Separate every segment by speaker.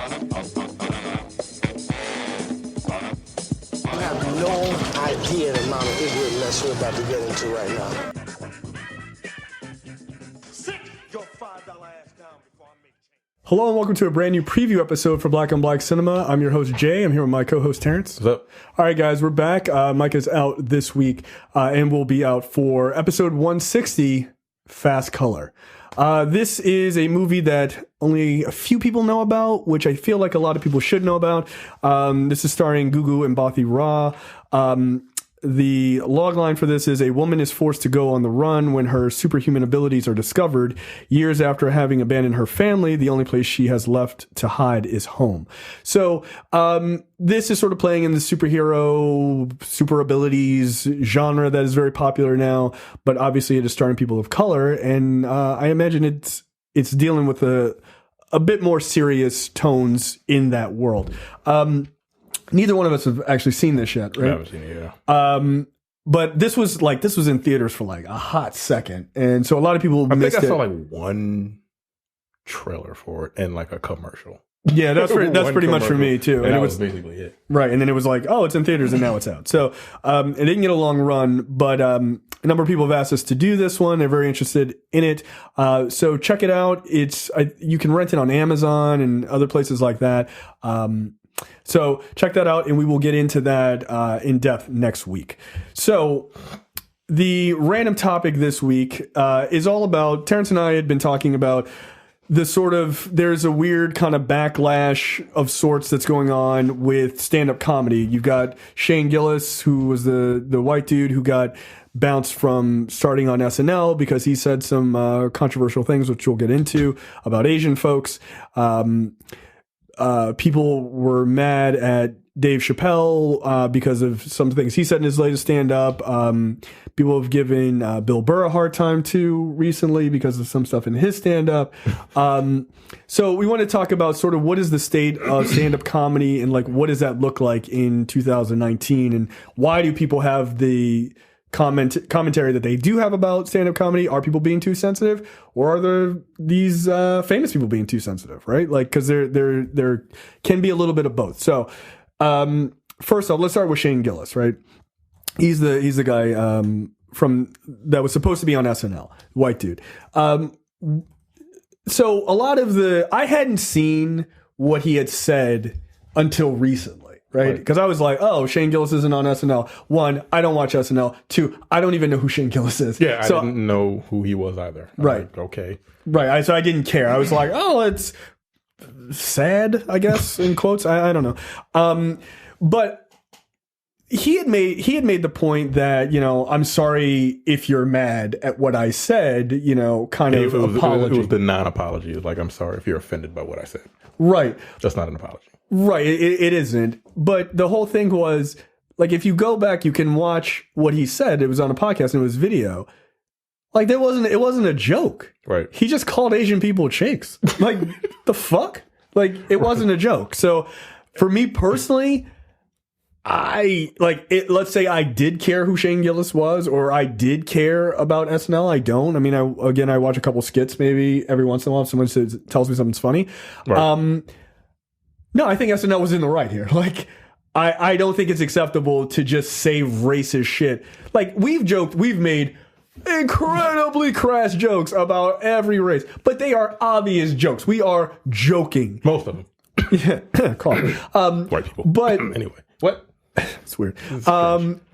Speaker 1: You have no idea the amount of ignorant mess we're about to get into right now.
Speaker 2: Sit your $5 ass down before I make change.
Speaker 3: Hello and welcome to a brand new preview episode for Black on Black Cinema. I'm your host Jay. I'm here with my co-host Terrence.
Speaker 4: What's up?
Speaker 3: All right, guys, we're back. Mike is out this week and will be out for episode 160, Fast Color. This is a movie that only a few people know about, which I feel like a lot of people should know about. This is starring Gugu Mbatha-Raw. The logline for this is: a woman is forced to go on the run when her superhuman abilities are discovered. Years after having abandoned her family, the only place she has left to hide is home. So this is sort of playing in the superhero, super abilities genre that is very popular now, but obviously it is starring people of color, and I imagine it's dealing with a bit more serious tones in that world. Neither one of us have actually seen this yet, right?
Speaker 4: I haven't seen it, yeah.
Speaker 3: But this was in theaters for like a hot second, and so a lot of people missed it.
Speaker 4: I think I saw like one trailer for it and like a commercial.
Speaker 3: Yeah, that's pretty much for me too.
Speaker 4: And that was basically it.
Speaker 3: Right, and then it was like, oh, it's in theaters, and now it's out. So it didn't get a long run, but a number of people have asked us to do this one. They're very interested in it. So check it out. You can rent it on Amazon and other places like that. So check that out, and we will get into that in depth next week. So the random topic this week is all about, Terrence and I had been talking about there's a weird kind of backlash of sorts that's going on with stand-up comedy. You've got Shane Gillis, who was the white dude who got bounced from starting on SNL because he said some controversial things, which we'll get into, about Asian folks. People were mad at Dave Chappelle because of some things he said in his latest stand-up. People have given Bill Burr a hard time too recently because of some stuff in his stand-up. So we want to talk about sort of what is the state of stand-up comedy, and like what does that look like in 2019, and why do people have the commentary that they do have about stand-up comedy? Are people being too sensitive, or are these famous people being too sensitive? Right, like, because there can be a little bit of both. So first off, let's start with Shane Gillis. Right, he's the guy from that was supposed to be on SNL, white dude. So a lot of I hadn't seen what he had said until recently. Right? Because I was like, oh, Shane Gillis isn't on SNL. One, I don't watch SNL. Two, I don't even know who Shane Gillis is.
Speaker 4: Yeah, I didn't know who he was either.
Speaker 3: Right.
Speaker 4: Like, okay.
Speaker 3: Right. So I didn't care. I was like, oh, it's sad, I guess, in quotes. I don't know. But he had made the point that, I'm sorry if you're mad at what I said, kind of apology.
Speaker 4: It was the non-apology. It was like, I'm sorry if you're offended by what I said.
Speaker 3: Right.
Speaker 4: That's not an apology.
Speaker 3: Right, it isn't. But the whole thing was, like, if you go back, you can watch what he said. It was on a podcast and it was video. Like, it wasn't a joke.
Speaker 4: Right.
Speaker 3: He just called Asian people chicks. Like, the fuck? Like, it wasn't a joke. So, for me personally, let's say I did care who Shane Gillis was, or I did care about SNL. I don't. I mean, I watch a couple skits maybe every once in a while if someone tells me something's funny. Right. No, I think SNL was in the right here. Like, I don't think it's acceptable to just say racist shit. Like, we've made incredibly crass jokes about every race, but they are obvious jokes. We are joking.
Speaker 4: Most of them.
Speaker 3: Yeah, call it.
Speaker 4: White people.
Speaker 3: But
Speaker 4: anyway, what?
Speaker 3: It's weird.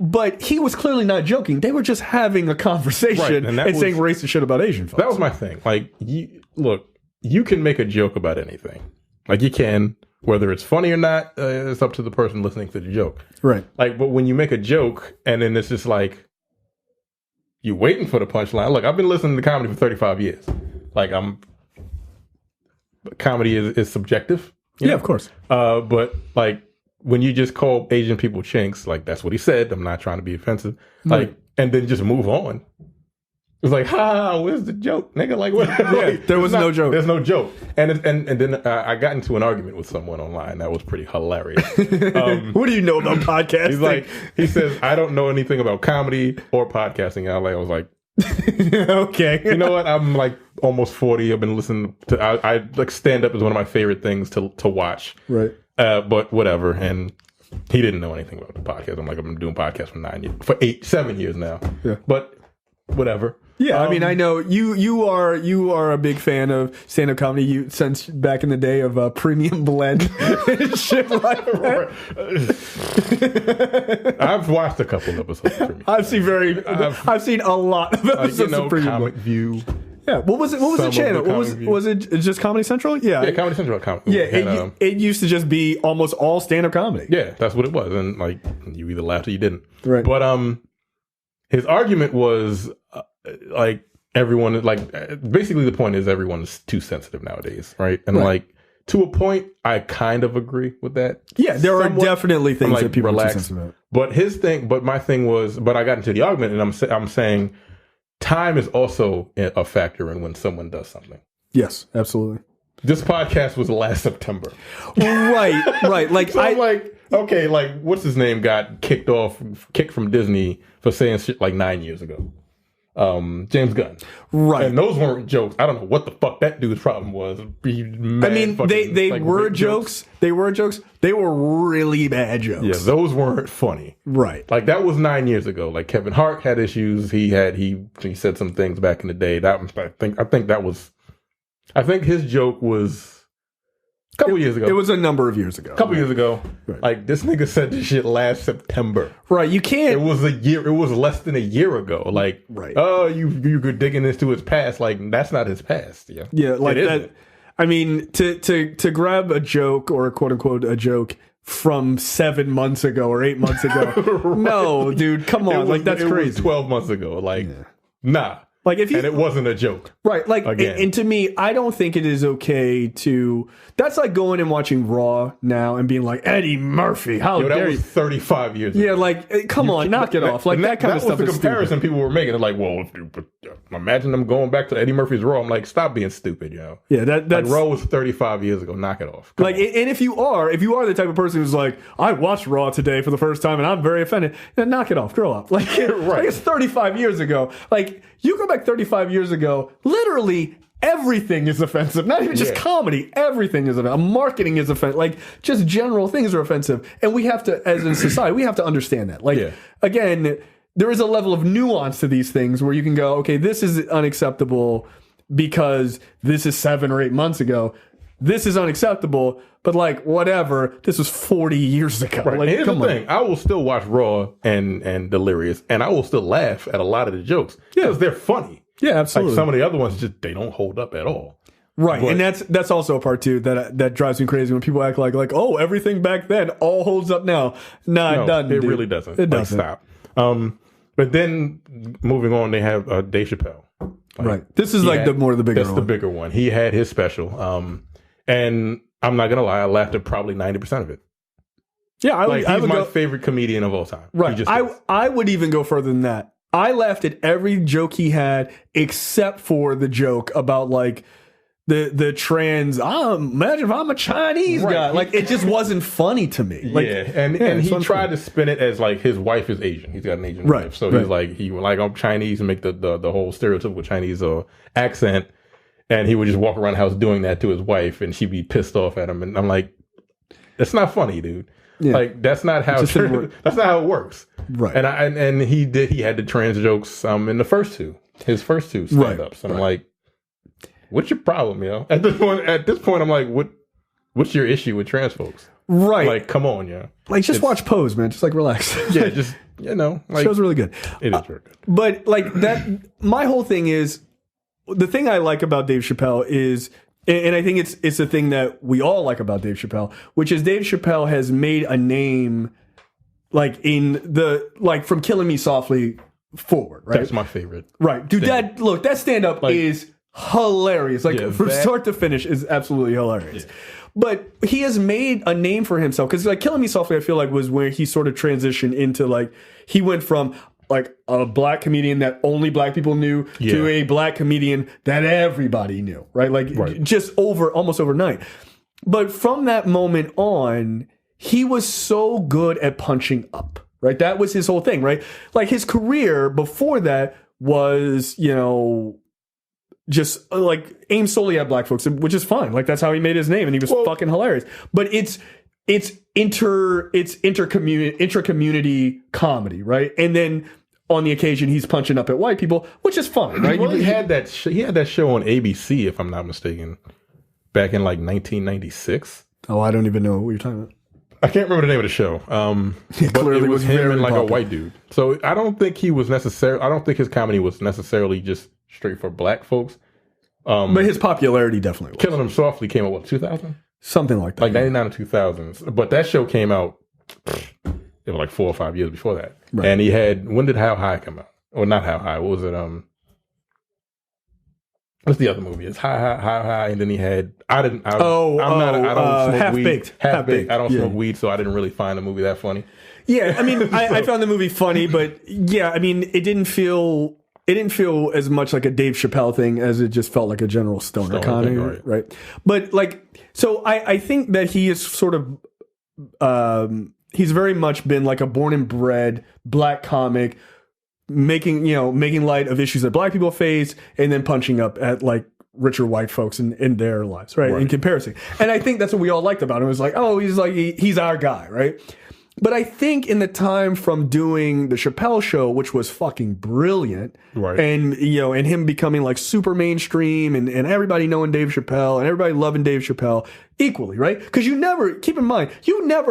Speaker 3: But he was clearly not joking. They were just having a conversation and saying racist shit about Asian folks.
Speaker 4: That was my thing. Like, you can make a joke about anything. Like, you can. Whether it's funny or not, it's up to the person listening to the joke. Right. Like, but when you make a joke and then it's just like, you waiting for the punchline. Look, I've been listening to comedy for 35 years. Like, comedy is subjective.
Speaker 3: Yeah, of course.
Speaker 4: But like, when you just call Asian people chinks, like, that's what he said. I'm not trying to be offensive. Like, and then just move on. It's like, where's the joke, nigga? Like, what?
Speaker 3: Yeah,
Speaker 4: like,
Speaker 3: there was no joke.
Speaker 4: There's no joke. And then I got into an argument with someone online. That was pretty hilarious.
Speaker 3: What do you know about podcasting?
Speaker 4: He says, I don't know anything about comedy or podcasting. I was like,
Speaker 3: okay.
Speaker 4: You know what? I'm like almost 40. I've been listening to. I like stand up is one of my favorite things to watch.
Speaker 3: Right.
Speaker 4: But whatever. And he didn't know anything about the podcast. I'm like, I've been doing podcasts for 7 years now. Yeah. But whatever.
Speaker 3: Yeah, I mean, I know you are a big fan of stand-up comedy since back in the day of Premium Blend and shit like that.
Speaker 4: I've watched a couple episodes of Premium.
Speaker 3: I've seen a lot of episodes of Premium
Speaker 4: Comic
Speaker 3: Blend.
Speaker 4: View.
Speaker 3: Yeah, what was the channel? Was it just Comedy Central? Yeah,
Speaker 4: Comedy Central.
Speaker 3: It used to just be almost all stand-up comedy.
Speaker 4: Yeah, that's what it was, and like you either laughed or you didn't.
Speaker 3: Right.
Speaker 4: But his argument was. Like everyone, like basically the point is everyone is too sensitive nowadays, right? And like to a point, I kind of agree with that.
Speaker 3: Yeah, there are definitely things that people are too sensitive about.
Speaker 4: But my thing was, but I got into the argument, and I'm saying time is also a factor in when someone does something.
Speaker 3: Yes, absolutely.
Speaker 4: This podcast was last September,
Speaker 3: right. Like
Speaker 4: so I'm like, okay, like what's his name got kicked from Disney for saying shit like 9 years ago. James Gunn,
Speaker 3: right?
Speaker 4: And those weren't jokes. I don't know what the fuck that dude's problem was. They were jokes. They were jokes. They were really bad jokes. Yeah, those weren't funny.
Speaker 3: Right.
Speaker 4: Like that was 9 years ago. Like Kevin Hart had issues. He said some things back in the day. I think his joke was. A couple years ago.
Speaker 3: It was a number of years ago.
Speaker 4: A couple years ago. Right. Like, this nigga said this shit last September.
Speaker 3: Right, you can't...
Speaker 4: It was less than a year ago. Like, oh, you're digging into his past. Like, that's not his past. Yeah,
Speaker 3: yeah, like that... I mean, to grab a joke, or quote-unquote a joke, from 7 months ago or 8 months ago... right. No, dude, come on. That's crazy.
Speaker 4: It was 12 months ago. Like, nah.
Speaker 3: Like if
Speaker 4: and it wasn't a joke.
Speaker 3: Right. Like, and to me, I don't think it is okay to, that's like going and watching Raw now and being like, Eddie Murphy, how dare you.
Speaker 4: That was 35 years ago.
Speaker 3: Yeah, like, come on, knock it off. Like, that kind of stuff is
Speaker 4: That was the comparison people were making. They're like, well, imagine them going back to Eddie Murphy's Raw. I'm like, stop being stupid, yo.
Speaker 3: Yeah, that's...
Speaker 4: Like, Raw was 35 years ago. Knock it off.
Speaker 3: Come on. And if you are the type of person who's like, I watched Raw today for the first time and I'm very offended, then knock it off. Grow up. Like, like it's 35 years ago. Like, you go back 35 years ago, literally everything is offensive. Not even just comedy. Everything is offensive. Marketing is offensive. Like, just general things are offensive. And we have to, as in society, we have to understand that. Like, again, there is a level of nuance to these things where you can go, okay, this is unacceptable because this is 7 or 8 months ago. This is unacceptable, but like, whatever, this was 40 years ago.
Speaker 4: Right.
Speaker 3: Like,
Speaker 4: here's the thing. I will still watch Raw and Delirious, and I will still laugh at a lot of the jokes. Yeah, because they're funny.
Speaker 3: Yeah, absolutely.
Speaker 4: Like some of the other ones, they don't hold up at all.
Speaker 3: Right, but, and that's also a part too that drives me crazy when people act like oh, everything back then all holds up now. Nah,
Speaker 4: no,
Speaker 3: it doesn't.
Speaker 4: It really doesn't. It doesn't. Stop. But then moving on, they have Dave Chappelle.
Speaker 3: Right, this is like the bigger.
Speaker 4: That's the bigger one. He had his special. And I'm not gonna lie, I laughed at probably 90% of it. Yeah, he's my favorite comedian of all time.
Speaker 3: Right. I would even go further than that. I laughed at every joke he had except for the joke about like the trans. Imagine if I'm a Chinese guy. Like it just wasn't funny to me. Like,
Speaker 4: and he tried to spin it as like his wife is Asian. He's got an Asian wife, so he's like I'm Chinese and make the whole stereotypical Chinese accent. And he would just walk around the house doing that to his wife, and she'd be pissed off at him. And I'm like, that's not funny, dude. Yeah. Like that's not how it works. Right. And he had the trans jokes in his first two stand-ups. And I'm like, what's your problem, yo? At this point, I'm like, what's your issue with trans folks?
Speaker 3: Right.
Speaker 4: Like, come on, yo.
Speaker 3: Like, just watch Pose, man. Just like relax.
Speaker 4: Yeah, just like,
Speaker 3: show's really good.
Speaker 4: It is very good.
Speaker 3: But like that, my whole thing is. The thing I like about Dave Chappelle is, and I think it's the thing that we all like about Dave Chappelle, which is Dave Chappelle has made a name, like from Killing Me Softly forward, right?
Speaker 4: That's my favorite.
Speaker 3: Right. Dude, that stand-up is hilarious. Like, from start to finish is absolutely hilarious. Yeah. But he has made a name for himself, because like Killing Me Softly, I feel like was where he sort of transitioned into like, he went from like a black comedian that only black people knew to a black comedian that everybody knew, right? Like just almost overnight. But from that moment on, he was so good at punching up, right? That was his whole thing, right? Like his career before that was, just like aimed solely at black folks, which is fine. Like that's how he made his name, and he was fucking hilarious. But it's intra-community comedy, right? And then on the occasion he's punching up at white people, which is fine, right?
Speaker 4: Well, he had that show on ABC, if I'm not mistaken, back in like 1996.
Speaker 3: Oh, I don't even know what you're talking about.
Speaker 4: I can't remember the name of the show. But
Speaker 3: clearly
Speaker 4: it was him and like
Speaker 3: popular.
Speaker 4: a white dude. So I don't think his comedy was necessarily just straight for black folks.
Speaker 3: But his popularity definitely was.
Speaker 4: Killing Him Softly came out, 2000?
Speaker 3: Something like that.
Speaker 4: Like 99 or 2000s. But that show came out, it was like 4 or 5 years before that. Right. And when did How High come out? Or not How High, what was it? What's the other movie? It's High, and then he had I don't smoke weed. Half Baked. I don't smoke weed, so I didn't really find the movie that funny.
Speaker 3: Yeah, I mean, I found the movie funny, but yeah, I mean, it didn't feel as much like a Dave Chappelle thing as it just felt like a general stoner comedy, right? But like, so I think that he is sort of he's very much been like a born and bred black comic, making light of issues that black people face and then punching up at like richer white folks in their lives, right? In comparison. And I think that's what we all liked about him. It was like, oh, he's our guy, right? But I think in the time from doing the Chappelle Show, which was fucking brilliant, right? And and him becoming like super mainstream, and everybody knowing Dave Chappelle and everybody loving Dave Chappelle equally, right? Because you never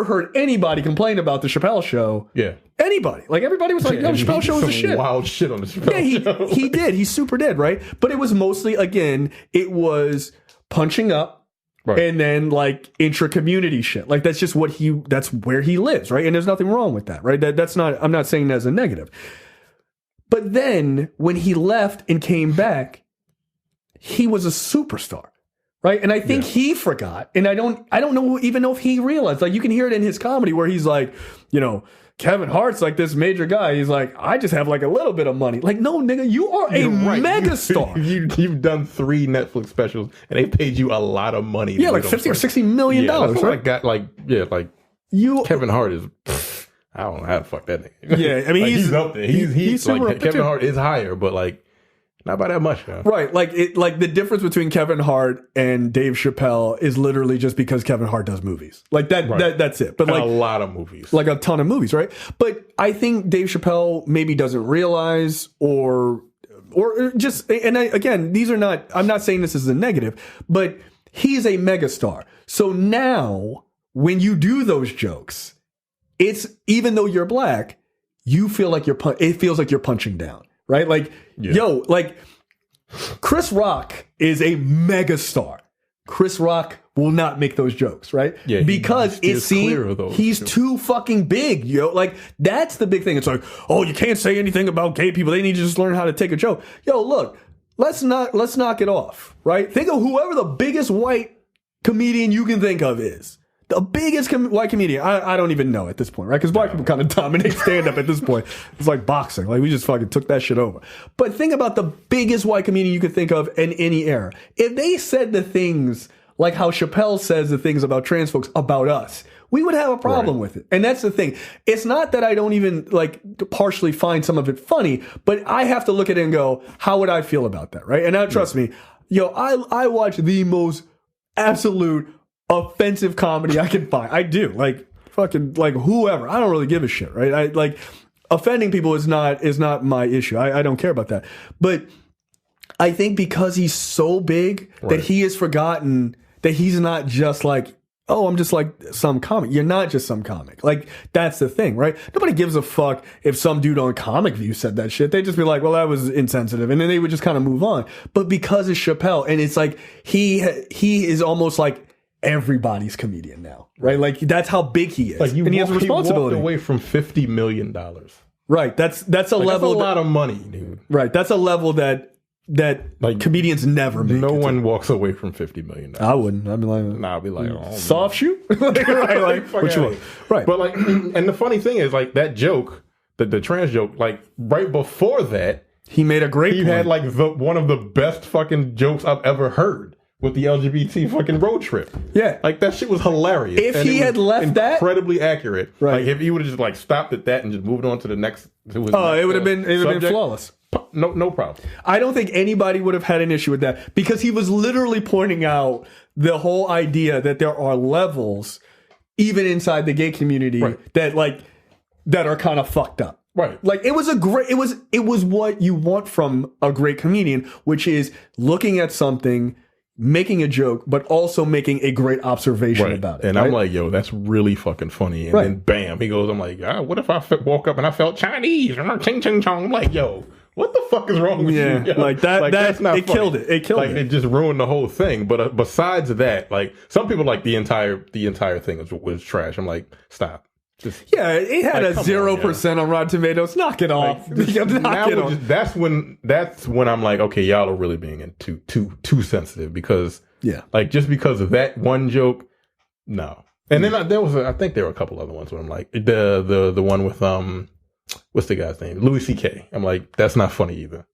Speaker 3: heard anybody complain about the Chappelle Show. Yeah, anybody, like everybody was like, "No, the Chappelle Show was the shit."
Speaker 4: Wild shit on the Chappelle Show.
Speaker 3: He did. He super did, right? But it was mostly, again, it was punching up. Right. And then like intra-community shit. Like that's just that's where he lives, right? And there's nothing wrong with that, right? I'm not saying that as a negative. But then when he left and came back, he was a superstar, right? And I think he forgot. And I don't even know if he realized. Like you can hear it in his comedy where he's like, Kevin Hart's like this major guy. He's like, I just have like a little bit of money. Like, no, nigga, you are a megastar.
Speaker 4: You've done 3 Netflix specials and they paid you a lot of money.
Speaker 3: Yeah, like $50 or $60 million.
Speaker 4: That's
Speaker 3: right?
Speaker 4: I got Kevin Hart is. I don't know how to fuck that nigga.
Speaker 3: Yeah, I mean
Speaker 4: he's up there. He's like Kevin Hart is higher, but like. Not by that much, man.
Speaker 3: Right. Like the difference between Kevin Hart and Dave Chappelle is literally just because Kevin Hart does movies. Like that's it. But
Speaker 4: and
Speaker 3: like
Speaker 4: a lot of movies.
Speaker 3: Like a ton of movies, right? But I think Dave Chappelle maybe doesn't realize or just, and again, I'm not saying this is a negative, but he's a megastar. So now when you do those jokes, it's, even though you're black, you feel like it feels like you're punching down. Right? Like, like Chris Rock is a megastar. Chris Rock will not make those jokes, right? Yeah, because he's too fucking big, Like, that's the big thing. It's like, oh, you can't say anything about gay people. They need to just learn how to take a joke. Look, let's knock it off, right? Think of whoever the biggest white comedian you can think of is. The biggest white comedian, I don't even know at this point, right? Because black people kind of dominate stand-up at this point. It's like boxing. Like, we just fucking took that shit over. But think about the biggest white comedian you could think of in any era. If they said the things like how Chappelle says the things about trans folks about us, we would have a problem with it. And that's the thing. It's not that I don't even like partially find some of it funny, but I have to look at it and go, how would I feel about that, right? And now, trust me, I watch the most absolute offensive comedy I can find. I do. Like fucking like whoever. I don't really give a shit, right? I like offending people is not my issue. I don't care about that. But I think because he's so big that he has forgotten that he's not just like, oh, I'm just like some comic. You're not just some comic. Like, that's the thing, right? Nobody gives a fuck if some dude on Comic View said that shit. They'd just be like, well, that was insensitive. And then they would just kind of move on. But because it's Chappelle, and it's like, he is almost like everybody's comedian now, right? Like, that's how big he is.
Speaker 4: Like,
Speaker 3: and he has a responsibility.
Speaker 4: He walked away from $50 million.
Speaker 3: Right. That's a level. That's a
Speaker 4: lot of money, dude.
Speaker 3: Right. That's a level that like comedians never make.
Speaker 4: No one walks away from $50 million.
Speaker 3: I wouldn't. I'd be like,
Speaker 4: I'd be like, oh,
Speaker 3: soft shoe. Like, what you want? Right.
Speaker 4: But like, and the funny thing is, like, that joke, the trans joke, like right before that,
Speaker 3: he made a great.
Speaker 4: He had like one of the best fucking jokes I've ever heard with the LGBT fucking road trip.
Speaker 3: Yeah,
Speaker 4: like that shit was hilarious.
Speaker 3: If he had left that,
Speaker 4: incredibly accurate.
Speaker 3: Right.
Speaker 4: Like if he would have just like stopped at that and just moved on to the next.
Speaker 3: It would have been flawless.
Speaker 4: No problem.
Speaker 3: I don't think anybody would have had an issue with that because he was literally pointing out the whole idea that there are levels even inside the gay community that are kind of fucked up.
Speaker 4: Right.
Speaker 3: Like it was what you want from a great comedian, which is looking at something, making a joke, but also making a great observation about it.
Speaker 4: And I'm like, yo, that's really fucking funny. And then bam, he goes, I'm like, what if I woke up and I felt Chinese? Ching, ching, chong. I'm like, yo, what the fuck is wrong with you? Yo?
Speaker 3: Like that's not it funny. Killed it. It killed it.
Speaker 4: It just ruined the whole thing. But besides that, like some people like the entire thing was trash. I'm like, stop.
Speaker 3: It had a 0% on Rotten Tomatoes. Knock it off.
Speaker 4: That's when I'm like, okay, y'all are really being too sensitive because just because of that one joke, no. And then I think there were a couple other ones where I'm like the one with what's the guy's name? Louis C.K. I'm like, that's not funny either.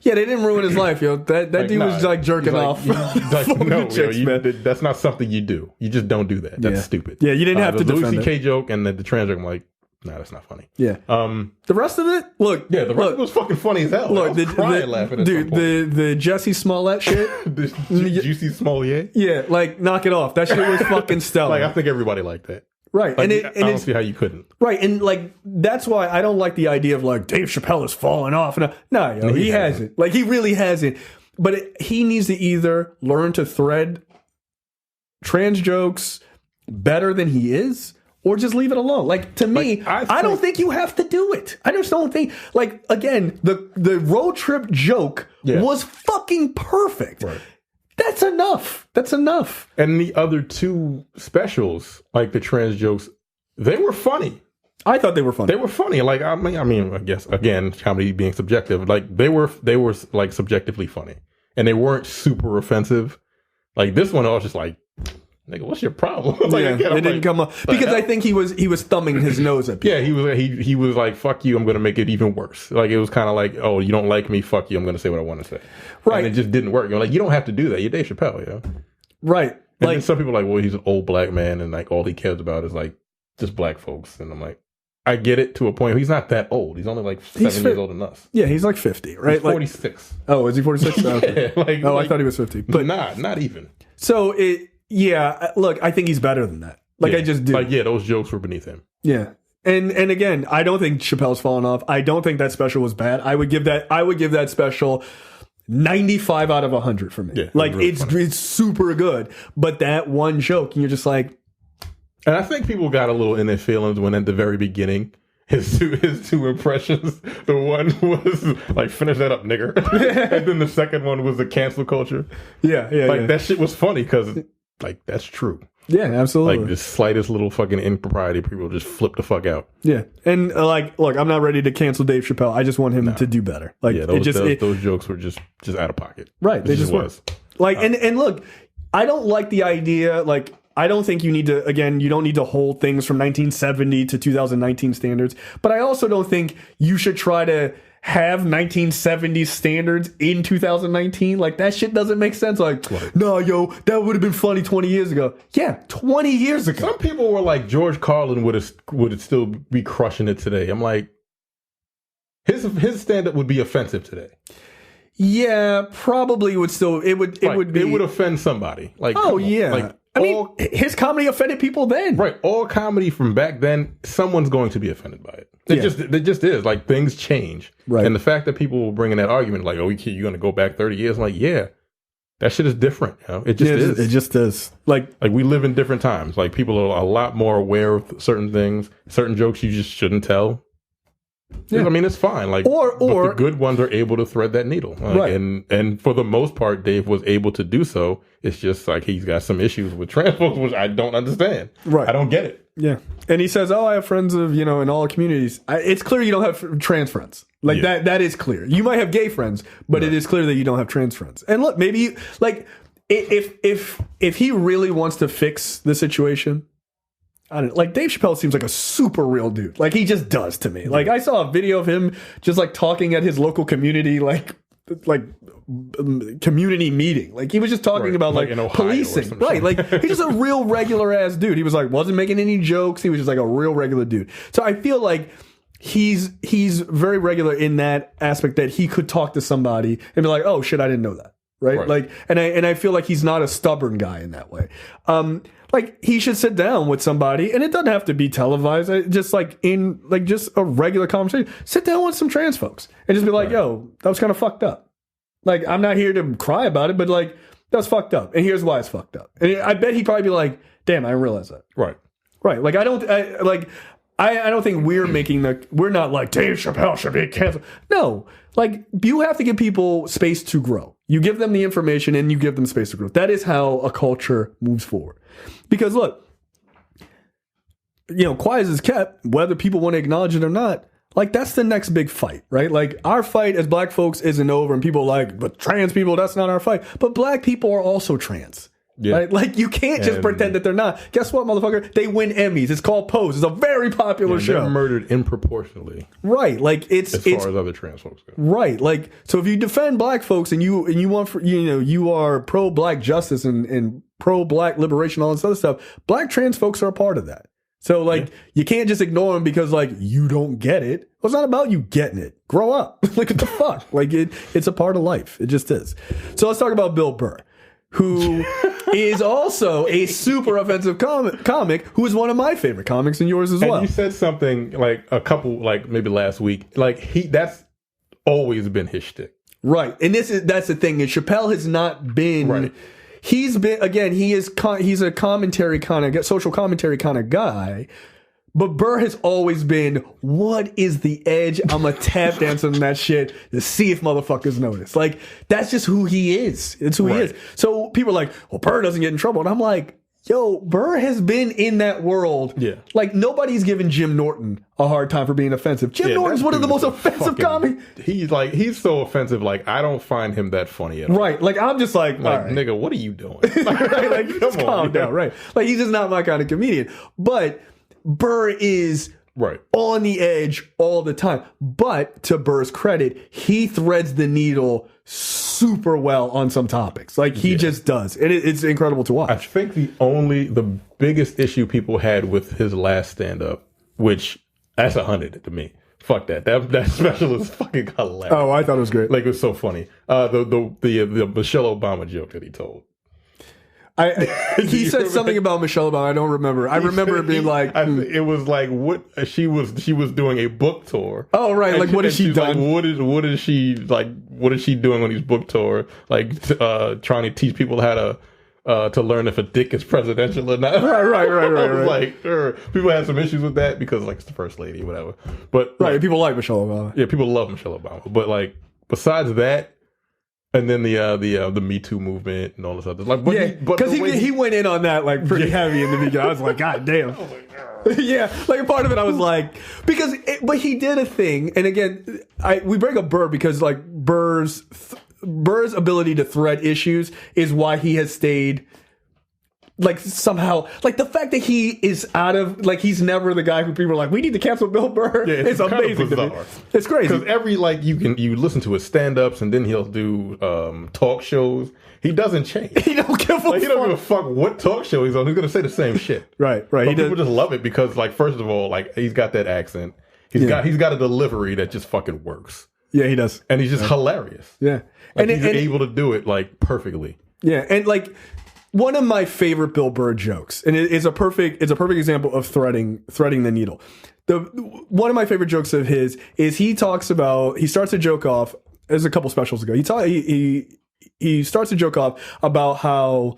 Speaker 3: Yeah, they didn't ruin his life, yo. That dude was like jerking off.
Speaker 4: That's not something you do. You just don't do that. That's stupid.
Speaker 3: Yeah, you didn't have to defend
Speaker 4: the Louis C.K. joke and the trans joke. I'm like, nah, that's not funny.
Speaker 3: Yeah. The rest of it, look.
Speaker 4: Yeah, the rest of it was fucking funny as hell. Look, laughing dude,
Speaker 3: the Jesse Smollett shit,
Speaker 4: the Juicy Smollett.
Speaker 3: Yeah, like knock it off. That shit was fucking stellar.
Speaker 4: I think everybody liked that.
Speaker 3: Right.
Speaker 4: Like, I don't see how you couldn't.
Speaker 3: Right. And like, that's why I don't like the idea of like Dave Chappelle is falling off. No, he hasn't. Like, he really hasn't. But he needs to either learn to thread trans jokes better than he is or just leave it alone. Like, to me, I don't think you have to do it. I just don't think, like, again, the road trip joke was fucking perfect. Right. That's enough. That's enough.
Speaker 4: And the other two specials, like the trans jokes, they were funny.
Speaker 3: I thought they were funny.
Speaker 4: They were funny. Like I mean, I guess again, comedy being subjective. Like they were like subjectively funny, and they weren't super offensive. Like this one, I was just like, nigga, what's your problem?
Speaker 3: It didn't come up because I think he was thumbing his nose at people.
Speaker 4: Yeah, he was like, fuck you, I'm going to make it even worse. Like it was kind of like, oh, you don't like me, fuck you, I'm going to say what I want to say. Right. And it just didn't work. You're like, you don't have to do that. You're Dave Chappelle,
Speaker 3: Right.
Speaker 4: And then some people are like, well, he's an old black man and like all he cares about is like just black folks. And I'm like, I get it to a point. He's not that old. He's only like 7 years older than us.
Speaker 3: Yeah, he's like 50, right?
Speaker 4: He's 46.
Speaker 3: Oh, is he 46?
Speaker 4: Yeah,
Speaker 3: I thought he was 50.
Speaker 4: But not even.
Speaker 3: So look, I think he's better than that. I just do.
Speaker 4: Those jokes were beneath him.
Speaker 3: Yeah. And again, I don't think Chappelle's fallen off. I don't think that special was bad. I would give that special 95 out of 100 for me. Yeah, it's super good. But that one joke, and you're just like.
Speaker 4: And I think people got a little in their feelings when at the very beginning, his two impressions, the one was like, finish that up, nigger. And then the second one was the cancel culture.
Speaker 3: Yeah.
Speaker 4: That shit was funny because like that's true.
Speaker 3: Yeah, absolutely.
Speaker 4: Like the slightest little fucking impropriety, people just flip the fuck out.
Speaker 3: Yeah, and look, I'm not ready to cancel Dave Chappelle. I just want him to do better. Like,
Speaker 4: those jokes were just out of pocket.
Speaker 3: Right, they just was. Like, and look, I don't like the idea. Like, I don't think you need to. Again, you don't need to hold things from 1970 to 2019 standards. But I also don't think you should try to have 1970s standards in 2019. Like, that shit doesn't make sense. Like, no, yo, that would have been funny 20 years ago. Yeah, 20 years ago.
Speaker 4: Some people were like, George Carlin would still be crushing it today. I'm like, his stand-up would be offensive today.
Speaker 3: Yeah, probably would still. It would
Speaker 4: offend somebody. Like,
Speaker 3: oh yeah. Like, I mean, his comedy offended people then. Right.
Speaker 4: All comedy from back then, someone's going to be offended by it. It just is. Like, things change. Right. And the fact that people were bringing that argument, like, oh, you're going to go back 30 years? I'm like, yeah, that shit is different. It just is.
Speaker 3: It just is. Like,
Speaker 4: we live in different times. Like, people are a lot more aware of certain things, certain jokes you just shouldn't tell. Yeah. I mean, it's fine. Like, but the good ones are able to thread that needle. Right. And for the most part, Dave was able to do so. It's just like he's got some issues with trans folks, which I don't understand. Right. I don't get it.
Speaker 3: Yeah. And he says, oh, I have friends in all communities. It's clear you don't have trans friends. Like, that is clear. You might have gay friends, but it is clear that you don't have trans friends. And look, maybe, if he really wants to fix the situation, I don't know. Like, Dave Chappelle seems like a super real dude. Like, he just does to me. Like, I saw a video of him just like talking at his local community, like community meeting. Like, he was just talking about like policing. Right. Like, he's just a real regular ass dude. He was like, wasn't making any jokes. He was just like a real regular dude. So I feel like he's very regular in that aspect that he could talk to somebody and be like, oh shit, I didn't know that. Right. Like, and I feel like he's not a stubborn guy in that way. Like he should sit down with somebody, and it doesn't have to be televised. Just like in like just a regular conversation, sit down with some trans folks and just be like, yo, that was kind of fucked up. Like, I'm not here to cry about it, but like, that's fucked up. And here's why it's fucked up. And I bet he'd probably be like, damn, I didn't realize that.
Speaker 4: Right.
Speaker 3: Right. Like, I don't think we're not like Dave Chappelle should be canceled. No, like you have to give people space to grow. You give them the information and you give them space to grow. That is how a culture moves forward. Because look, quiet as is kept, whether people want to acknowledge it or not, like that's the next big fight, right? Like our fight as black folks isn't over, and people are like, but trans people, that's not our fight. But black people are also trans. Yeah. Right? Like you can't just pretend that they're not. Guess what, motherfucker? They win Emmys. It's called Pose. It's a very popular show.
Speaker 4: They're murdered disproportionately.
Speaker 3: Right. Like as
Speaker 4: far as other trans folks go.
Speaker 3: Right. Like so, if you defend black folks and you want you are pro black justice and pro black liberation, all this other stuff. Black trans folks are a part of that. So like you can't just ignore them because like you don't get it. Well, it's not about you getting it. Grow up. Like what the fuck? Like it's a part of life. It just is. So let's talk about Bill Burr, who is also a super offensive comic, who is one of my favorite comics and yours as well.
Speaker 4: And you said something like a couple, like maybe last week, like that's always been his shtick.
Speaker 3: Right. And that's the thing. And Chappelle has not been, right. He's been, again, he's a commentary kind of, social commentary kind of guy. But Burr has always been, what is the edge? I'm a tap dance on that shit to see if motherfuckers notice. Like, that's just who he is. It's who he is. So people are like, well, Burr doesn't get in trouble. And I'm like, yo, Burr has been in that world. Yeah. Like, nobody's giving Jim Norton a hard time for being offensive. Jim Norton's one of the most offensive comics.
Speaker 4: He's so offensive. Like, I don't find him that funny at all.
Speaker 3: Right. Like, I'm just like right.
Speaker 4: Nigga, what are you doing?
Speaker 3: Right? Like, just calm down. Right. Like, he's just not my kind of comedian. But Burr is on the edge all the time. But to Burr's credit, he threads the needle super well on some topics. Like he just does. And it's incredible to watch.
Speaker 4: I think the biggest issue people had with his last stand-up, which that's 100 to me. Fuck that. That special is fucking hilarious.
Speaker 3: Oh, I thought it was great.
Speaker 4: Like it was so funny. The Michelle Obama joke that he told.
Speaker 3: He said something about Michelle Obama. I don't remember. I remember it being like
Speaker 4: it was like what she was doing a book tour.
Speaker 3: Oh right, like what has she done?
Speaker 4: Like, what is she doing on these book tour? Like trying to teach people how to learn if a dick is presidential or not.
Speaker 3: Right.
Speaker 4: Like people had some issues with that because like it's the first lady or whatever. But
Speaker 3: right, people like Michelle Obama.
Speaker 4: Yeah, people love Michelle Obama. But like besides that. And then the Me Too movement and all this other like,
Speaker 3: because he went in on that like pretty heavy in the beginning. I was like, God damn. Yeah, like a part of it, I was like, but he did a thing, and again, we bring up Burr because like Burr's ability to thread issues is why he has stayed. Like somehow, like the fact that he is out of, like he's never the guy who people are like, we need to cancel Bill Burr. Yeah, it's amazing to me. It's crazy
Speaker 4: because you listen to his stand-ups and then he'll do talk shows. He doesn't change.
Speaker 3: He don't give a fuck.
Speaker 4: He don't give a fuck what talk show he's on. He's gonna say the same shit.
Speaker 3: Right.
Speaker 4: But people just love it because, like, first of all, like he's got that accent. He's got a delivery that just fucking works.
Speaker 3: Yeah, he does.
Speaker 4: And he's just hilarious.
Speaker 3: Yeah,
Speaker 4: like, he's able to do it like perfectly.
Speaker 3: Yeah, and like. One of my favorite Bill Burr jokes, and it's a perfect example of threading the needle. One of my favorite jokes of his is he starts a joke off. There's a couple specials ago. He starts a joke off about how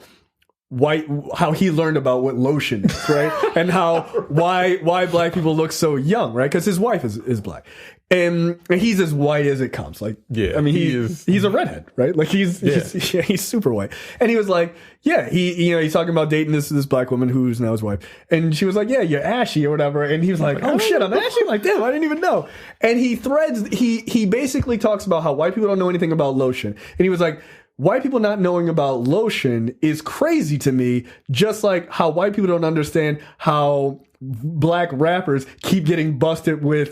Speaker 3: he learned about what lotion is, right? And why black people look so young, right? Because his wife is black. And he's as white as it comes. Like, yeah, I mean, he's a redhead, right? Like he's super white. And he was like, yeah, he's talking about dating this black woman who's now his wife. And she was like, yeah, you're ashy or whatever. And he was like, oh shit, I'm ashy? Like, damn, I didn't even know. And he basically talks about how white people don't know anything about lotion. And he was like, white people not knowing about lotion is crazy to me, just like how white people don't understand how black rappers keep getting busted with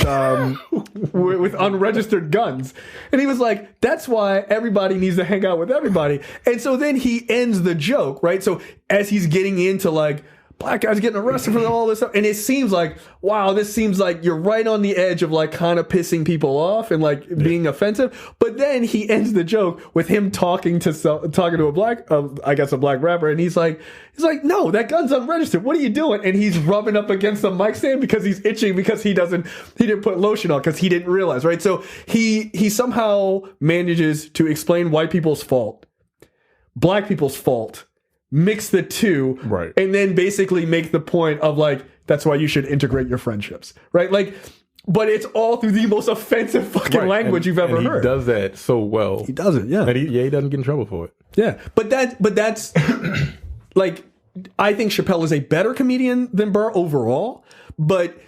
Speaker 3: with unregistered guns. And he was like, that's why everybody needs to hang out with everybody. And so then he ends the joke, right? So as he's getting into like black guys getting arrested for all this stuff. And it seems like, wow, this seems like you're right on the edge of like kind of pissing people off and like being offensive. But then he ends the joke with him talking to a black, I guess a black rapper. And he's like, no, that gun's unregistered. What are you doing? And he's rubbing up against the mic stand because he's itching because he didn't put lotion on because he didn't realize, right? So he somehow manages to explain white people's fault, black people's fault, mix the two,
Speaker 4: right,
Speaker 3: and then basically make the point of like, that's why you should integrate your friendships, right? Like, but it's all through the most offensive fucking language you've ever heard.
Speaker 4: He does that so well.
Speaker 3: He does it, yeah.
Speaker 4: And he doesn't get in trouble for it.
Speaker 3: Yeah, but that's like, I think Chappelle is a better comedian than Burr overall, but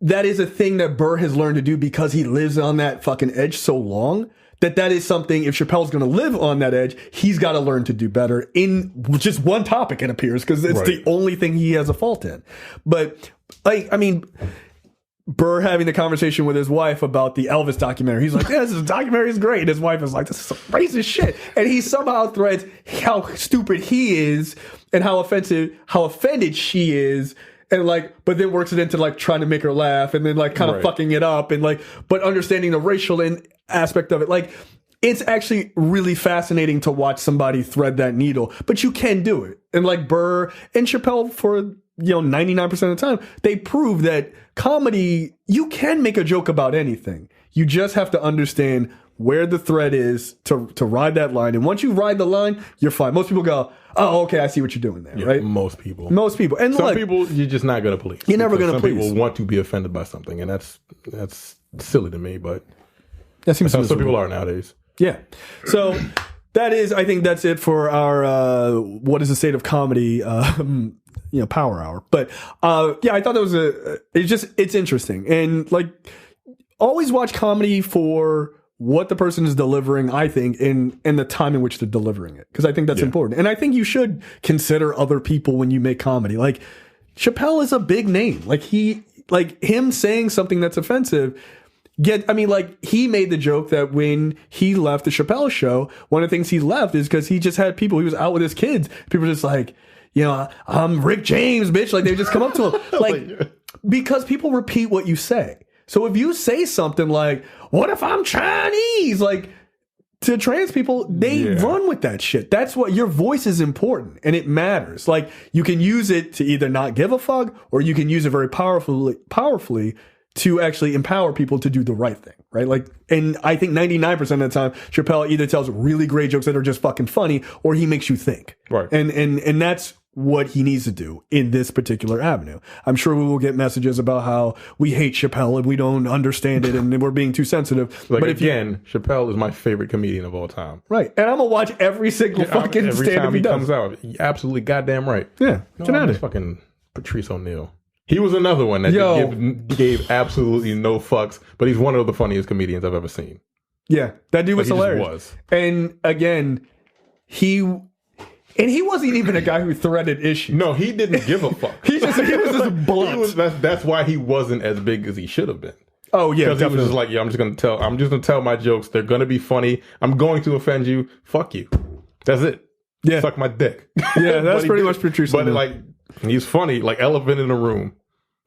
Speaker 3: that is a thing that Burr has learned to do because he lives on that fucking edge so long. That is something, if Chappelle's going to live on that edge, he's got to learn to do better in just one topic, it appears, because it's the only thing he has a fault in. But, like, I mean, Burr having the conversation with his wife about the Elvis documentary, he's like, yeah, this documentary is great. And his wife is like, this is some racist shit. And he somehow threads how stupid he is and how offended she is. And like, but then works it into like trying to make her laugh and then like kind of fucking it up and like, but understanding the racial aspect of it. Like, it's actually really fascinating to watch somebody thread that needle, but you can do it. And like Burr and Chappelle for, 99% of the time, they prove that comedy, you can make a joke about anything. You just have to understand where the thread is to ride that line. And once you ride the line, you're fine. Most people go, oh, okay, I see what you're doing there, right?
Speaker 4: Most people.
Speaker 3: And
Speaker 4: some people, you're just not going to please.
Speaker 3: You're never going to please.
Speaker 4: Some people want to be offended by something, and that's silly to me, but
Speaker 3: that seems
Speaker 4: that's how some people are nowadays.
Speaker 3: Yeah. So I think that's it for our What is the State of Comedy Power Hour. But I thought that was it's interesting. And like, always watch comedy for what the person is delivering, I think, and the time in which they're delivering it. Because I think that's important. And I think you should consider other people when you make comedy. Like, Chappelle is a big name. Like, him saying something that's offensive, he made the joke that when he left the Chappelle show, one of the things he left is because he just had people, he was out with his kids. People were just like, I'm Rick James, bitch. Like, they just come up to him. Like, because people repeat what you say. So if you say something like, what if I'm Chinese? Like, to trans people, they run with that shit. That's what, your voice is important and it matters. Like, you can use it to either not give a fuck or you can use it very powerfully to actually empower people to do the right thing, right? Like, and I think 99% of the time, Chappelle either tells really great jokes that are just fucking funny or he makes you think.
Speaker 4: Right.
Speaker 3: And that's what he needs to do in this particular avenue. I'm sure we will get messages about how we hate Chappelle and we don't understand it and we're being too sensitive.
Speaker 4: But Chappelle is my favorite comedian of all time.
Speaker 3: Right. And I'm going to watch every single fucking stand-up he
Speaker 4: comes out. Absolutely goddamn right.
Speaker 3: Yeah.
Speaker 4: It's fucking Patrice O'Neal. He was another one that gave absolutely no fucks, but he's one of the funniest comedians I've ever seen.
Speaker 3: Yeah. That dude was hilarious. And again, he wasn't even a guy who threaded issues.
Speaker 4: No, he didn't give a fuck.
Speaker 3: he was just blunt.
Speaker 4: That's why he wasn't as big as he should have been.
Speaker 3: Oh yeah,
Speaker 4: because he was just like, I'm just gonna tell my jokes. They're gonna be funny. I'm going to offend you. Fuck you. That's it.
Speaker 3: Yeah,
Speaker 4: suck my dick.
Speaker 3: Yeah, that's pretty much Patrice.
Speaker 4: But like, he's funny. Like, Elephant in the Room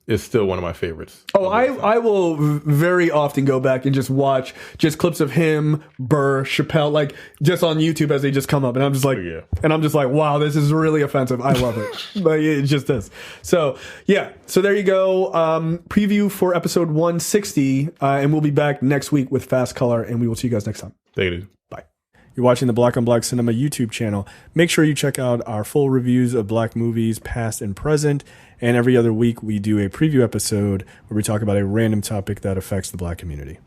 Speaker 4: is still one of my favorites.
Speaker 3: Oh, I will very often go back and just watch just clips of him, Burr, Chappelle, like just on YouTube as they just come up, and I'm just like, wow, this is really offensive. I love it. But it just is. So yeah, so there you go. Preview for episode 160, and we'll be back next week with Fast Color, and we will see you guys next time.
Speaker 4: Take it easy.
Speaker 3: Bye. You're watching the Black on Black Cinema YouTube channel. Make sure you check out our full reviews of black movies, past and present. And every other week, we do a preview episode where we talk about a random topic that affects the black community.